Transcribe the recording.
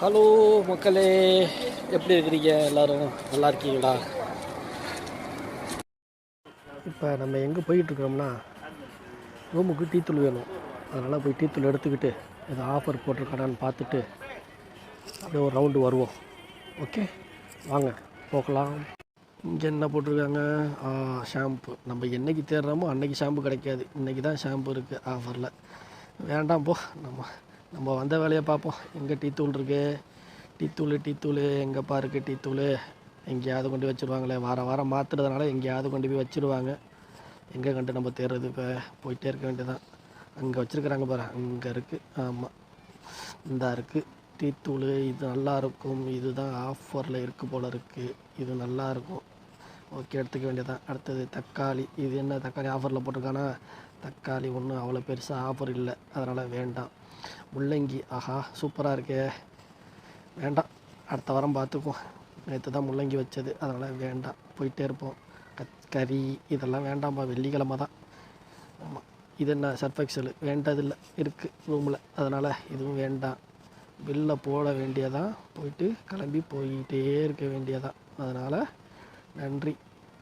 Hello மக்களே, எப்படி இருக்கிறீங்க? எல்லோரும் நல்லா இருக்கீங்களா? இப்போ நம்ம எங்கே போயிட்டுருக்கோம்னா, ரூமுக்கு டீத்தூள் வேணும். அதனால் போய் டீத்தூள் எடுத்துக்கிட்டு ஏதோ ஆஃபர் போட்டிருக்கானான்னு பார்த்துட்டு அப்படியே ஒரு ரவுண்டு வருவோம். ஓகே, வாங்க போகலாம். இங்கே என்ன போட்டிருக்காங்க? ஷாம்பு. நம்ம என்றைக்கு தேடுறோமோ அன்றைக்கி ஷாம்பு கிடைக்காது. இன்றைக்கி தான் ஷாம்பு இருக்குது ஆஃபரில். வேண்டாம் போ, நம்ம வந்த வேலையை பார்ப்போம். எங்கே டீத்தூள் இருக்குது? டீத்தூள் எங்கேப்பா இருக்குது? டீத்தூள் எங்கேயாவது கொண்டு வச்சுருவாங்களே. வாரம் மாற்றுறதுனால எங்கேயாவது கொண்டு போய் வச்சுருவாங்க. எங்கே கண்டு நம்ம தேடுறது? இப்போ போயிட்டே இருக்க வேண்டியதான். அங்கே வச்சுருக்குறாங்க பாரு, அங்கே இருக்குது. ஆமாம், இந்த இருக்குது டீத்தூள். இது நல்லாயிருக்கும். இதுதான் ஆஃபரில் இருக்குது போல் இருக்குது. இது நல்லாயிருக்கும். ஓகே, எடுத்துக்க வேண்டியதான். அடுத்தது தக்காளி. இது என்ன தக்காளி ஆஃபரில் போட்டிருக்கானா? தக்காளி ஒன்றும் அவ்வளோ பெருசாக ஆஃபர் இல்லை, அதனால் வேண்டாம். முள்ளங்கி, ஆஹா சூப்பராக இருக்கே. வேண்டாம், அடுத்த வாரம் பார்த்துக்குவோம். நேற்று தான் முள்ளங்கி வச்சது, அதனால் வேண்டாம். போயிட்டே இருப்போம். கறி இதெல்லாம் வேண்டாம்ப்பா, வெள்ளிக்கிழமை தான். ஆமாம், இது என்ன சர்ஃபெக்சல்? வேண்டதில்லை, இருக்குது ரூமில், அதனால் இதுவும் வேண்டாம். பில்லை போட வேண்டியதான், போயிட்டு கிளம்பி போயிட்டே இருக்க வேண்டியதான். அதனால் நன்றி.